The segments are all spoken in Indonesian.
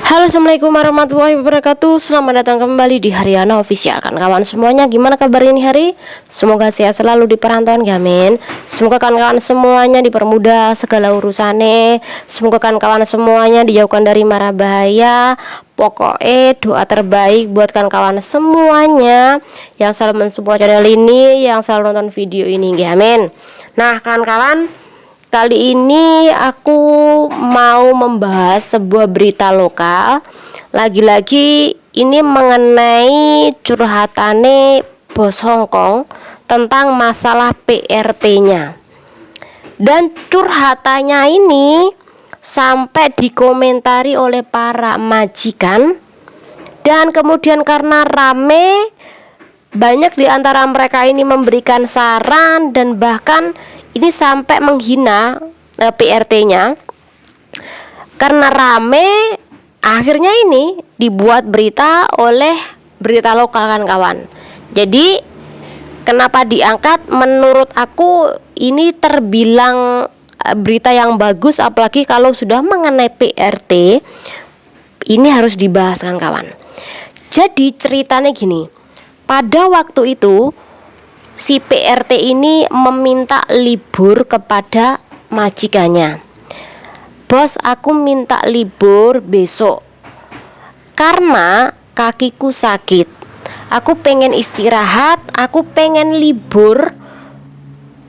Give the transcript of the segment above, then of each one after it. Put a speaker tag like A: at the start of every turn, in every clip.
A: Halo, assalamualaikum warahmatullahi wabarakatuh. Selamat datang kembali di Haryana Official. Kawan-kawan semuanya, gimana kabar ini hari? Semoga sehat selalu di perantauan, amin. Semoga kawan-kawan semuanya dipermudah segala urusannya. Semoga kawan-kawan semuanya dijauhkan dari mara bahaya. Pokoknya doa terbaik buat kawan-kawan semuanya yang selalu mensupport channel ini, yang selalu nonton video ini, amin. Nah, kawan-kawan, kali ini aku mau membahas sebuah berita lokal. Lagi-lagi ini mengenai curhatane bos Hongkong tentang masalah PRT-nya. Dan curhatannya ini sampai dikomentari oleh para majikan. Dan kemudian karena rame, banyak di antara mereka ini memberikan saran dan bahkan ini sampai menghina PRT-nya. Karena rame, akhirnya ini dibuat berita oleh berita lokal, kan kawan. Jadi kenapa diangkat? Menurut aku ini terbilang berita yang bagus, apalagi kalau sudah mengenai PRT, ini harus dibahas, kan kawan. Jadi ceritanya gini, pada waktu itu si PRT ini meminta libur kepada majikannya. Bos, aku minta libur besok karena kakiku sakit. Aku pengen istirahat, aku pengen libur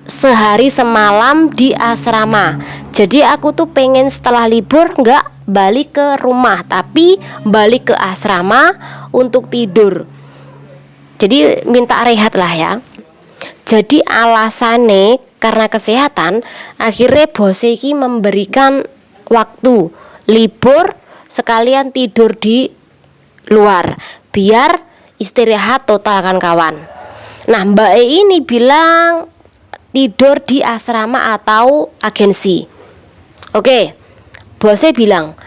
A: sehari semalam di asrama. Jadi aku tuh pengen setelah libur nggak balik ke rumah, tapi balik ke asrama untuk tidur. Jadi minta rehat lah ya. Jadi alasannya karena kesehatan, akhirnya bos iki memberikan waktu libur sekalian tidur di luar biar istirahat total, kan kawan. Nah, Mbak E ini bilang tidur di asrama atau agensi. Oke, bosnya bilang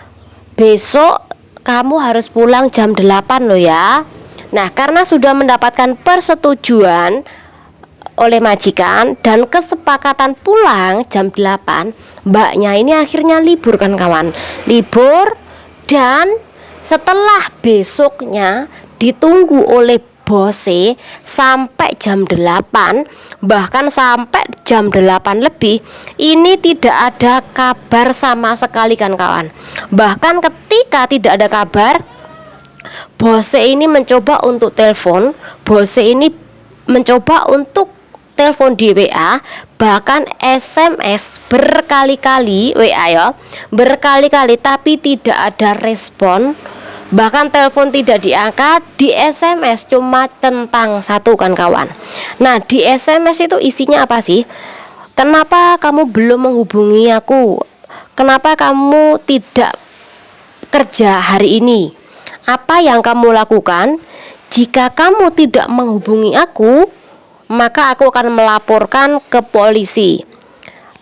A: besok kamu harus pulang jam 8 loh ya. Nah, karena sudah mendapatkan persetujuan oleh majikan dan kesepakatan pulang jam 8, mbaknya ini akhirnya libur, kan kawan. Libur, dan setelah besoknya ditunggu oleh bose sampai jam 8, bahkan sampai jam 8 lebih, ini tidak ada kabar sama sekali, kan kawan. Bahkan ketika tidak ada kabar, bose ini mencoba untuk telepon, bose ini mencoba untuk telepon di WA, bahkan SMS berkali-kali, WA ya, berkali-kali, tapi tidak ada respon. Bahkan telepon tidak diangkat, di SMS cuma tentang satu, kan kawan. Nah, di SMS itu isinya apa sih? Kenapa kamu belum menghubungi aku? Kenapa kamu tidak kerja hari ini? Apa yang kamu lakukan? Jika kamu tidak menghubungi aku, maka aku akan melaporkan ke polisi.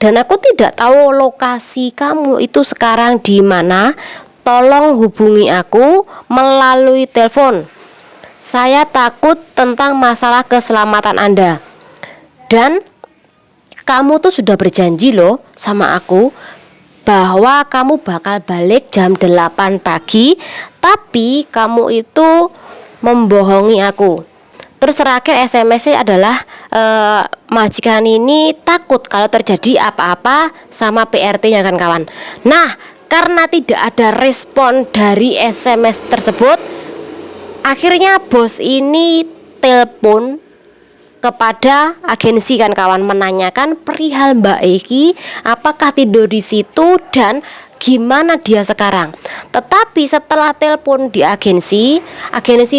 A: Dan aku tidak tahu lokasi kamu itu sekarang di mana. Tolong hubungi aku melalui telepon. Saya takut tentang masalah keselamatan Anda. Dan kamu tuh sudah berjanji loh sama aku bahwa kamu bakal balik jam 8 pagi, tapi kamu itu membohongi aku. Terus terakhir SMS-nya adalah majikan ini takut kalau terjadi apa-apa sama PRT-nya, kan kawan. Nah, karena tidak ada respon dari SMS tersebut, akhirnya bos ini telepon kepada agensi, kan kawan, menanyakan perihal Mbak Eki apakah tidur di situ dan gimana dia sekarang. Tetapi setelah telepon di agensi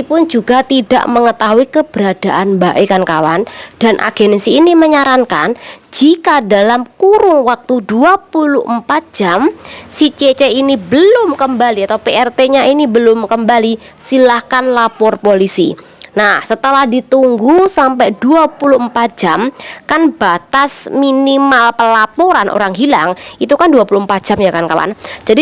A: pun juga tidak mengetahui keberadaan Mbak E, kan kawan. Dan agensi ini menyarankan jika dalam kurung waktu 24 jam si CC ini belum kembali atau PRT-nya ini belum kembali, silahkan lapor polisi. Nah, setelah ditunggu sampai 24 jam, kan batas minimal pelaporan orang hilang itu kan 24 jam ya, kan kawan. Jadi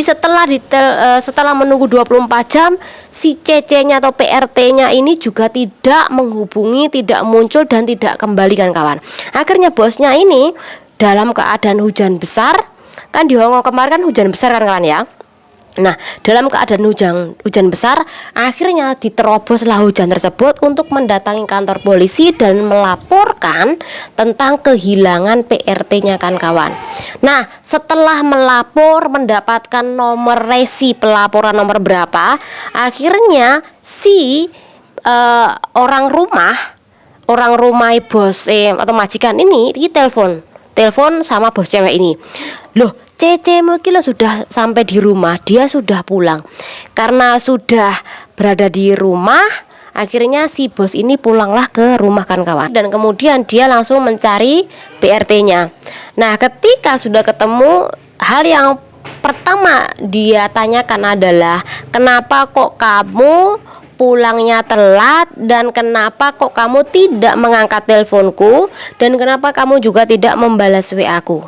A: setelah menunggu 24 jam, si CC-nya atau PRT-nya ini juga tidak menghubungi, tidak muncul dan tidak kembali, kan kawan. Akhirnya bosnya ini dalam keadaan hujan besar, kan di Hongkong kemarin kan hujan besar, kan kawan ya. Nah, dalam keadaan hujan besar, akhirnya diteroboslah hujan tersebut untuk mendatangi kantor polisi dan melaporkan tentang kehilangan PRT-nya kan kawan. Nah, setelah melapor mendapatkan nomor resi pelaporan nomor berapa, akhirnya si orang rumah bos atau majikan ini telepon sama bos cewek ini. Loh, Cece mungkin sudah sampai di rumah, dia sudah pulang. Karena sudah berada di rumah, akhirnya si bos ini pulanglah ke rumah kan kawan. Dan kemudian dia langsung mencari PRT-nya. Nah, ketika sudah ketemu, hal yang pertama dia tanyakan adalah, kenapa kok kamu pulangnya telat, dan kenapa kok kamu tidak mengangkat teleponku, dan kenapa kamu juga tidak membalas WA aku.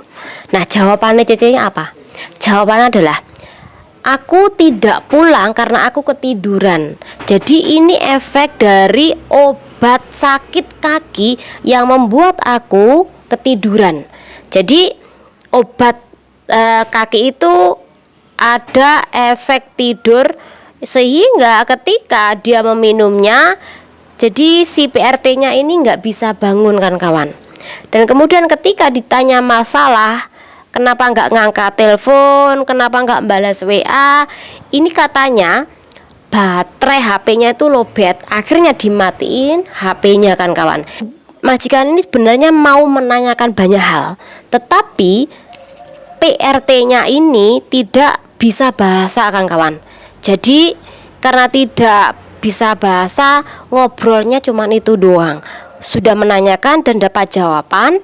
A: Nah, jawabannya Cece-nya apa? Jawabannya adalah, aku tidak pulang karena aku ketiduran. Jadi ini efek dari obat sakit kaki yang membuat aku ketiduran. Jadi obat kaki itu ada efek tidur, sehingga ketika dia meminumnya, jadi si PRT-nya ini nggak bisa bangun kan kawan. Dan kemudian ketika ditanya masalah, kenapa nggak ngangkat telepon, kenapa nggak balas WA, ini katanya baterai HP-nya itu lowbat, akhirnya dimatiin HP-nya kan kawan. Majikan ini sebenarnya mau menanyakan banyak hal, tetapi PRT-nya ini tidak bisa bahasa kan kawan. Jadi karena tidak bisa bahasa, ngobrolnya cuma itu doang. Sudah menanyakan dan dapat jawaban,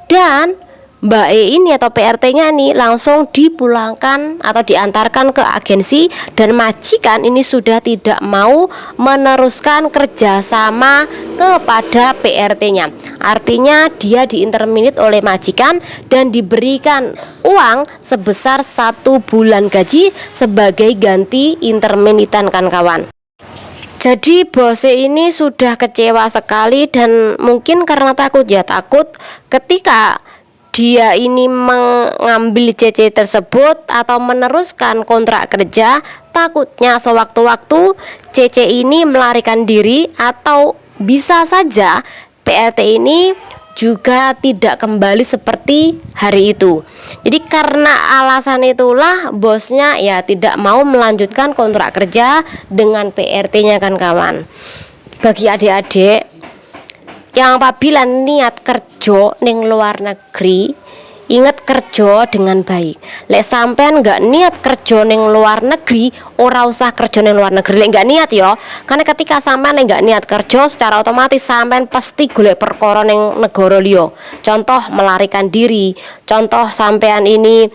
A: dan Mbak E ini atau PRT-nya ini langsung dipulangkan atau diantarkan ke agensi, dan majikan ini sudah tidak mau meneruskan kerjasama kepada PRT-nya. Artinya dia diinterminate oleh majikan dan diberikan uang sebesar 1 bulan gaji sebagai ganti interminitan kan kawan. Jadi bos ini sudah kecewa sekali, dan mungkin karena takut ketika dia ini mengambil CC tersebut atau meneruskan kontrak kerja, takutnya sewaktu-waktu CC ini melarikan diri, atau bisa saja PRT ini juga tidak kembali seperti hari itu. Jadi karena alasan itulah bosnya ya tidak mau melanjutkan kontrak kerja dengan PRT-nya kan kawan. Bagi adik-adik yang apabila niat kerja ning luar negeri, ingat kerja dengan baik. Lek sampean nggak niat kerja ning luar negeri, ora usah kerja ning luar negeri. Lek nggak niat ya, karena ketika sampean nggak niat kerja, secara otomatis sampean pasti golek perkara ning negara liya. Contoh melarikan diri, contoh sampean ini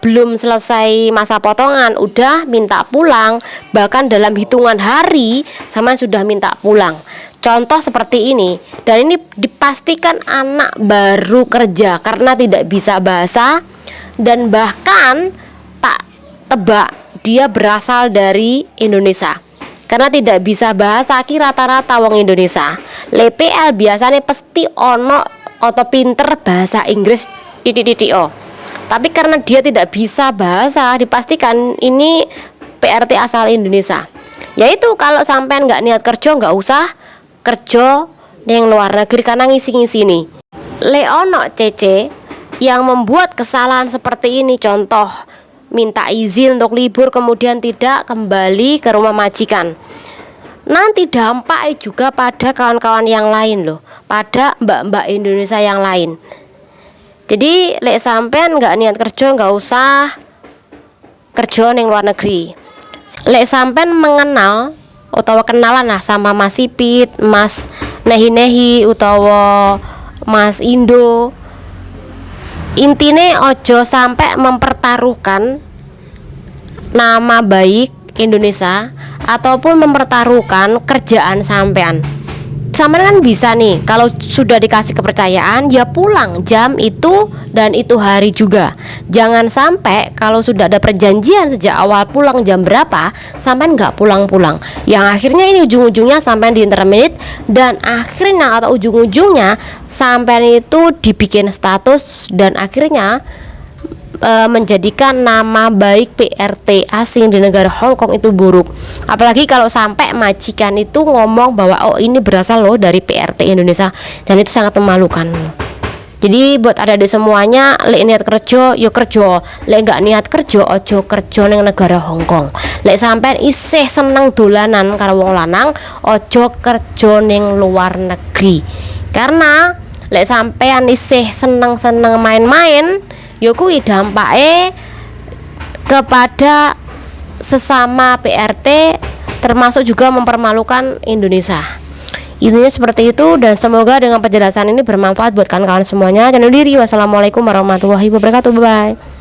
A: belum selesai masa potongan udah minta pulang, bahkan dalam hitungan hari sampean sudah minta pulang. Contoh seperti ini, dan ini dipastikan anak baru kerja karena tidak bisa bahasa, dan bahkan tak tebak dia berasal dari Indonesia. Karena tidak bisa bahasa, kira rata-rata wong Indonesia. LPL biasanya pasti ono atau pinter bahasa Inggris o. Tapi karena dia tidak bisa bahasa, dipastikan ini PRT asal Indonesia. Yaitu kalau sampean nggak niat kerja, nggak usah kerja yang luar negeri karena ngisi-ngisi nih. Leono CC yang membuat kesalahan seperti ini, contoh minta izin untuk libur kemudian tidak kembali ke rumah majikan, nanti dampaknya juga pada kawan-kawan yang lain loh, pada mbak-mbak Indonesia yang lain. Jadi lek sampean nggak niat kerja, nggak usah kerja yang luar negeri. Lek sampean mengenal utawa kenalan lah sama Mas Sipit, Mas Nehi utawa Mas Indo, intine ojo sampai mempertaruhkan nama baik Indonesia ataupun mempertaruhkan kerjaan sampean. Sampean kan bisa nih, kalau sudah dikasih kepercayaan ya pulang jam itu dan itu hari juga. Jangan sampai kalau sudah ada perjanjian sejak awal pulang jam berapa, sampean nggak pulang-pulang. Yang akhirnya ini ujung-ujungnya sampean di interminate, dan akhirnya atau ujung-ujungnya sampean itu dibikin status, dan akhirnya menjadikan nama baik PRT asing di negara Hong Kong itu buruk. Apalagi kalau sampai majikan itu ngomong bahwa oh ini berasal loh dari PRT Indonesia, dan itu sangat memalukan. Jadi buat adik-adik semuanya, lek niat kerja yo kerja, lek nggak niat kerja ojo kerja ning negara Hong Kong. Lek sampean isih seneng dolanan karo wong lanang, ojo kerja ning luar negeri. Karena lek sampean isih seneng-seneng main-main, yo kuwi dampake kepada sesama PRT, termasuk juga mempermalukan Indonesia. Intinya seperti itu, dan semoga dengan penjelasan ini bermanfaat buat kawan-kawan semuanya. Jangan lupa diri. Wassalamualaikum warahmatullahi wabarakatuh. Bye.